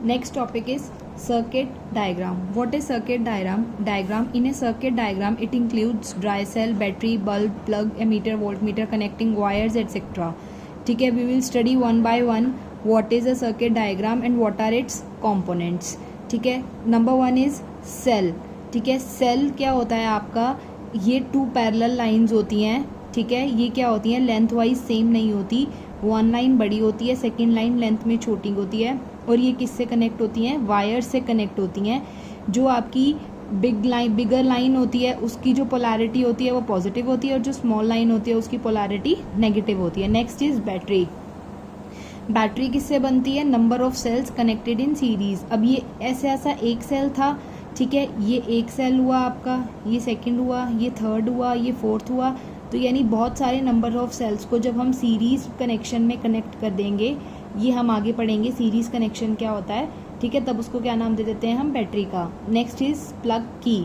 Next topic is circuit diagram. What is circuit diagram? In a circuit diagram, it includes dry cell, battery, bulb, plug, ammeter, voltmeter, connecting wires, etc. ठीक है, we will study one by one what is a circuit diagram and what are its components. ठीक है, number one is cell. ठीक है, cell क्या होता है आपका, ये टू पैरेलल लाइंस होती हैं. ठीक है, ये क्या होती हैं, लेंथ वाइज सेम नहीं होती. वन लाइन बड़ी होती है, सेकेंड लाइन लेंथ में छोटी होती है. और ये किससे कनेक्ट होती हैं, वायर से कनेक्ट होती हैं. जो आपकी बिगर लाइन होती है उसकी जो पोलैरिटी होती है वो पॉजिटिव होती है और जो स्मॉल लाइन होती है उसकी पोलैरिटी नेगेटिव होती है. Next is battery. बैटरी किससे बनती है, number of cells connected in series. अब ये ऐसा एक सेल था. ठीक है, ये एक सेल हुआ आपका, ये सेकंड हुआ, ये थर्ड हुआ, ये फोर्थ हुआ. तो यानी बहुत सारे नंबर ऑफ सेल्स को जब हम सीरीज कनेक्शन में कनेक्ट कर देंगे, ये हम आगे पढ़ेंगे सीरीज कनेक्शन क्या होता है. ठीक है, तब उसको क्या नाम दे देते हैं हम, बैटरी का. नेक्स्ट इज प्लग की,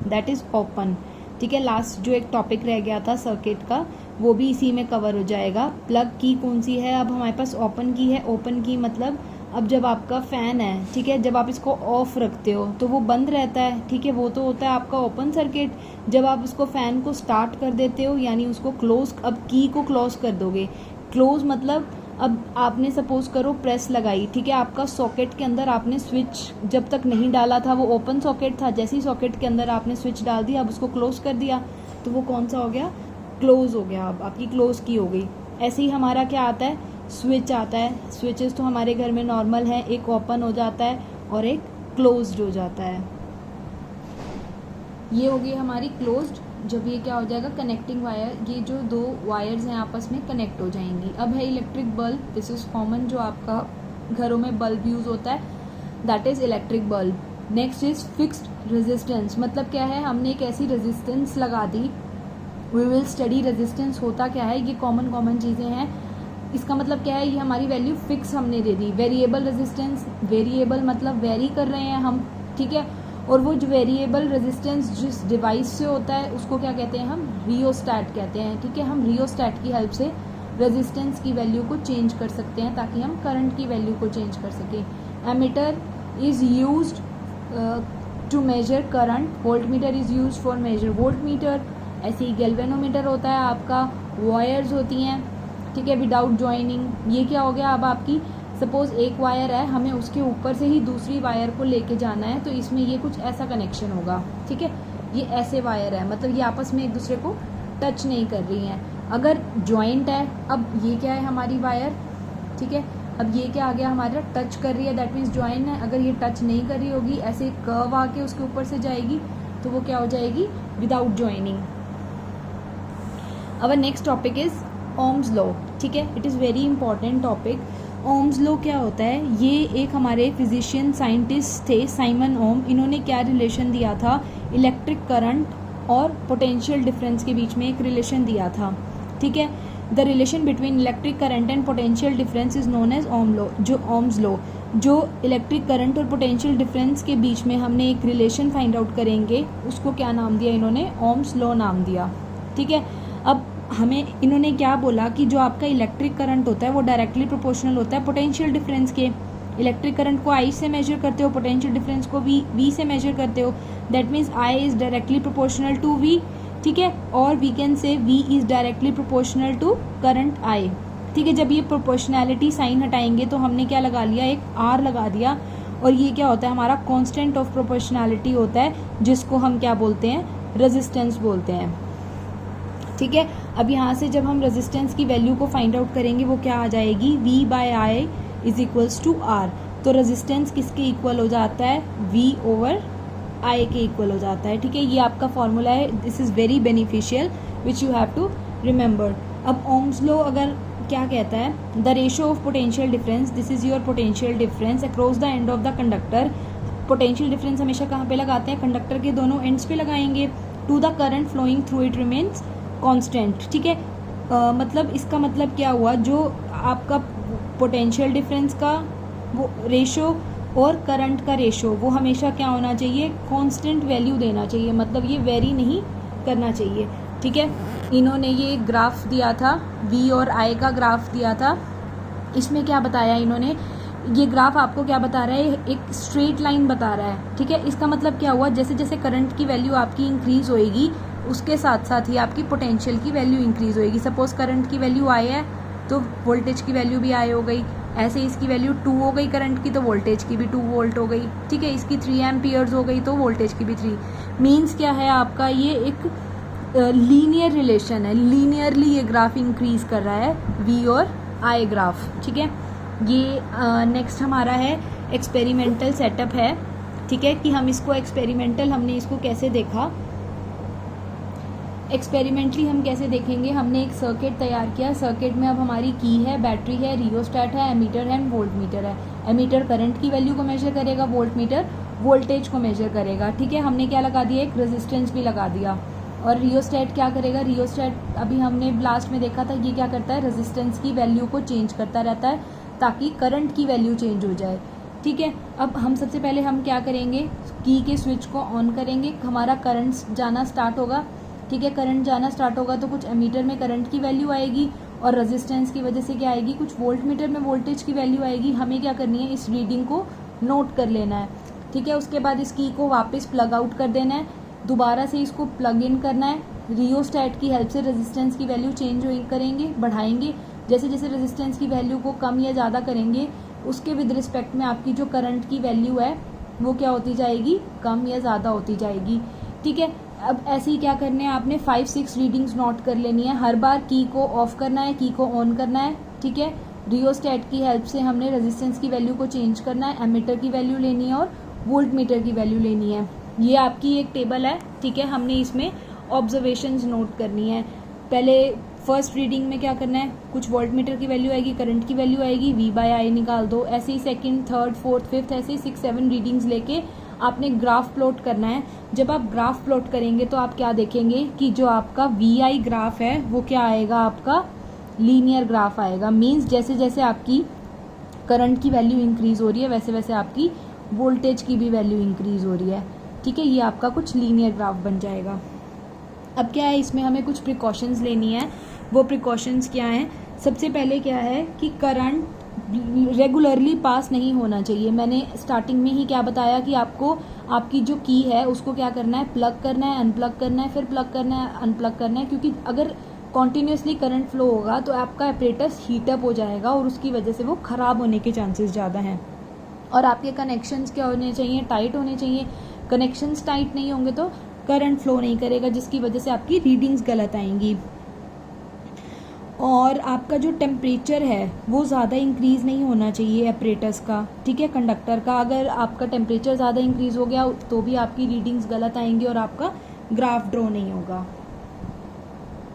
दैट इज ओपन. ठीक है, लास्ट जो एक टॉपिक रह गया था सर्किट का वो भी इसी में कवर हो जाएगा. प्लग की कौन सी है, अब हमारे पास ओपन की है. ओपन की मतलब अब जब आपका फ़ैन है, ठीक है, जब आप इसको ऑफ रखते हो तो वो बंद रहता है. ठीक है, वो तो होता है आपका ओपन सर्किट. जब आप उसको फ़ैन को स्टार्ट कर देते हो यानी उसको क्लोज, अब की को क्लोज कर दोगे. क्लोज मतलब अब आपने सपोज करो प्रेस लगाई. ठीक है, आपका सॉकेट के अंदर आपने स्विच जब तक नहीं डाला था वो ओपन सॉकेट था. जैसे ही सॉकेट के अंदर आपने स्विच डाल दिया, अब उसको क्लोज कर दिया तो वो कौन सा हो गया, क्लोज हो गया. अब आपकी क्लोज की हो गई. ऐसे ही हमारा क्या आता है, स्विच आता है. स्विचेस तो हमारे घर में नॉर्मल है, एक ओपन हो जाता है और एक क्लोज्ड हो जाता है. ये हो गई हमारी क्लोज्ड. जब ये क्या हो जाएगा, कनेक्टिंग वायर, ये जो दो वायर्स हैं आपस में कनेक्ट हो जाएंगी. अब है electric bulb. This is common, जो आपका घरों में बल्ब यूज होता है, that is electric bulb. Next is fixed resistance. मतलब क्या है, हमने एक ऐसी रेजिस्टेंस लगा दी. वी विल स्टडी रेजिस्टेंस होता क्या है. ये कॉमन चीज़ें हैं. इसका मतलब क्या है, ये हमारी वैल्यू फिक्स हमने दे दी. वेरिएबल रेजिस्टेंस, वेरिएबल मतलब वेरी कर रहे हैं हम. ठीक है, और वो जो वेरिएबल रेजिस्टेंस जिस डिवाइस से होता है उसको क्या कहते हैं, हम रियोस्टैट कहते हैं. ठीक है, हम रियोस्टैट की हेल्प से रेजिस्टेंस की वैल्यू को चेंज कर सकते हैं ताकि हम करंट की वैल्यू को चेंज कर सकें. Ammeter is used to measure current. Voltmeter is used for measure voltmeter. ऐसे ही गैल्वेनोमीटर होता है आपका. वायर्स होती हैं. ठीक है, विदाउट ज्वाइनिंग. ये क्या हो गया, अब आपकी सपोज एक वायर है, हमें उसके ऊपर से ही दूसरी वायर को लेके जाना है, तो इसमें ये कुछ ऐसा कनेक्शन होगा. ठीक है, ये ऐसे वायर है, मतलब ये आपस में एक दूसरे को टच नहीं कर रही हैं. अगर जॉइंट है, अब ये क्या है हमारी वायर. ठीक है, अब ये क्या आ गया हमारा, टच कर रही है, दैट मीन्स ज्वाइन है. अगर ये टच नहीं कर रही होगी, ऐसे कर्व आके उसके ऊपर से जाएगी, तो वो क्या हो जाएगी, without joining. Our next topic is Ohm's law. ठीक है, it is very important topic. Ohm's law क्या होता है, ये एक हमारे फिजिशियन साइंटिस्ट थे, साइमन ओम. इन्होंने क्या रिलेशन दिया था, इलेक्ट्रिक करंट और पोटेंशियल डिफरेंस के बीच में एक रिलेशन दिया था. ठीक है, the relation between electric current and potential difference is known as Ohm law. जो ओम्स लॉ, जो इलेक्ट्रिक करंट और पोटेंशियल डिफरेंस के बीच में हमने एक रिलेशन फाइंड आउट करेंगे, उसको क्या नाम दिया इन्होंने, ओम्स लॉ नाम दिया. ठीक है, अब हमें इन्होंने क्या बोला कि जो आपका इलेक्ट्रिक करंट होता है वो डायरेक्टली प्रोपोर्शनल होता है पोटेंशियल डिफरेंस के. इलेक्ट्रिक करंट को आई से मेजर करते हो, पोटेंशियल डिफरेंस को वी से मेजर करते हो. That means I is directly proportional to V. ठीक है, और we can say V is directly proportional to current I. ठीक है, जब ये प्रोपोर्शनैलिटी साइन हटाएंगे तो हमने क्या लगा लिया, एक आर लगा दिया. और ये क्या होता है, हमारा कॉन्स्टेंट ऑफ प्रोपोर्शनैलिटी होता है, जिसको हम क्या बोलते हैं, रेजिस्टेंस बोलते हैं. ठीक है, अब यहाँ से जब हम रेजिस्टेंस की वैल्यू को फाइंड आउट करेंगे वो क्या आ जाएगी, V by I is equals to R. तो रेजिस्टेंस किसके इक्वल हो जाता है, V ओवर I के इक्वल हो जाता है. ठीक है, ये आपका फॉर्मूला है. This is very beneficial which you have to remember. अब ओम्स लॉ अगर क्या कहता है, the ratio of potential difference, this is your potential difference across the end of the conductor. Potential difference हमेशा कहाँ पे लगाते हैं, कंडक्टर के दोनों एंड्स पे लगाएंगे. To the current flowing through it remains constant. ठीक है, मतलब इसका मतलब क्या हुआ, जो आपका पोटेंशियल डिफरेंस का वो रेशो और करंट का रेशो वो हमेशा क्या होना चाहिए, कांस्टेंट वैल्यू देना चाहिए. मतलब ये वेरी नहीं करना चाहिए. ठीक है, इन्होंने ये ग्राफ दिया था, V और I का ग्राफ दिया था. इसमें क्या बताया इन्होंने ये ग्राफ आपको क्या बता रहा है, एक स्ट्रेट लाइन बता रहा है, ठीक है। इसका मतलब क्या हुआ, जैसे जैसे करंट की वैल्यू आपकी इंक्रीज होएगी उसके साथ साथ ही आपकी पोटेंशियल की वैल्यू इंक्रीज होएगी। सपोज करंट की वैल्यू आई है तो वोल्टेज की वैल्यू भी आई हो गई, ऐसे इसकी वैल्यू 2 हो गई करंट की तो वोल्टेज की भी 2 वोल्ट हो गई, ठीक है। इसकी 3 एम्पियर्स हो गई तो वोल्टेज की भी 3। मीन्स क्या है आपका, ये एक लीनियर रिलेशन है, लीनियरली ये ग्राफ इंक्रीज कर रहा है, वी और आई ग्राफ, ठीक है। ये नेक्स्ट हमारा है एक्सपेरिमेंटल सेटअप है, ठीक है, कि हम इसको एक्सपेरिमेंटल हमने इसको कैसे देखा। एक्सपेरिमेंटली हम कैसे देखेंगे, हमने एक सर्किट तैयार किया, सर्किट में अब हमारी की है, बैटरी है, रियोस्टैट है, एमीटर है, वोल्ट मीटर है। एमीटर करंट की वैल्यू को मेजर करेगा, वोल्ट मीटर वोल्टेज को मेजर करेगा, ठीक है। हमने क्या लगा दिया, एक रेजिस्टेंस भी लगा दिया। और रियोस्टैट क्या करेगा, रियोस्टैट अभी हमने लास्ट में देखा था, ये क्या करता है, रेजिस्टेंस की वैल्यू को चेंज करता रहता है ताकि करंट की वैल्यू चेंज हो जाए, ठीक है। अब हम सबसे पहले हम क्या करेंगे, की के स्विच को ऑन करेंगे, हमारा करंट जाना स्टार्ट होगा, ठीक है। करंट जाना स्टार्ट होगा तो कुछ एमीटर में करंट की वैल्यू आएगी और रेजिस्टेंस की वजह से क्या आएगी, कुछ वोल्ट मीटर में वोल्टेज की वैल्यू आएगी। हमें क्या करनी है, इस रीडिंग को नोट कर लेना है, ठीक है। उसके बाद इस की को वापस प्लग आउट कर देना है, दोबारा से इसको प्लग इन करना है। रियोस्टैट की हेल्प से रेजिस्टेंस की वैल्यू चेंज करेंगे, बढ़ाएंगे। जैसे जैसे रेजिस्टेंस की वैल्यू को कम या ज़्यादा करेंगे उसके विद रिस्पेक्ट में आपकी जो करंट की वैल्यू है वो क्या होती जाएगी, कम या ज़्यादा होती जाएगी, ठीक है। अब ऐसे ही क्या करने हैं, आपने 5-6 रीडिंग्स नोट कर लेनी है। हर बार की को ऑफ करना है, की को ऑन करना है, ठीक है। रियोस्टैट की हेल्प से हमने रेजिस्टेंस की वैल्यू को चेंज करना है, एमीटर की वैल्यू लेनी है और वोल्ट मीटर की वैल्यू लेनी है। ये आपकी एक टेबल है, ठीक है। हमने इसमें ऑब्जर्वेशंस नोट करनी है। पहले फर्स्ट रीडिंग में क्या करना है, कुछ वोल्ट मीटर की वैल्यू आएगी, करंट की वैल्यू आएगी, V/I निकाल दो। ऐसे ही सेकंड, थर्ड, फोर्थ, फिफ्थ, ऐसे ही 6-7 रीडिंग्स लेके आपने ग्राफ प्लॉट करना है। जब आप ग्राफ प्लॉट करेंगे तो आप क्या देखेंगे कि जो आपका VI ग्राफ है वो क्या आएगा, आपका लीनियर ग्राफ आएगा। मीन्स जैसे जैसे आपकी करंट की वैल्यू इंक्रीज हो रही है वैसे वैसे आपकी वोल्टेज की भी वैल्यू इंक्रीज हो रही है, ठीक है। ये आपका कुछ लीनियर ग्राफ बन जाएगा। अब क्या है, इसमें हमें कुछ प्रिकॉशंस लेनी है। वो प्रिकॉशंस क्या हैं, सबसे पहले क्या है कि करंट रेगुलरली पास नहीं होना चाहिए। मैंने स्टार्टिंग में ही क्या बताया कि आपको आपकी जो की है उसको क्या करना है, प्लग करना है, अनप्लग करना है, फिर प्लग करना है, अनप्लग करना है। क्योंकि अगर कॉन्टिन्यूसली करंट फ्लो होगा तो आपका एपरेटस हीटअप हो जाएगा और उसकी वजह से वो ख़राब होने के चांसेस ज़्यादा हैं। और आपके कनेक्शंस क्या होने चाहिए, टाइट होने चाहिए। कनेक्शंस टाइट नहीं होंगे तो करंट फ्लो नहीं करेगा, जिसकी वजह से आपकी रीडिंग्स गलत आएंगी। और आपका जो टेम्परेचर है वो ज़्यादा इंक्रीज़ नहीं होना चाहिए एपरेटस का, ठीक है, कंडक्टर का। अगर आपका टेम्परेचर ज़्यादा इंक्रीज़ हो गया तो भी आपकी रीडिंग्स गलत आएंगी और आपका ग्राफ ड्रॉ नहीं होगा।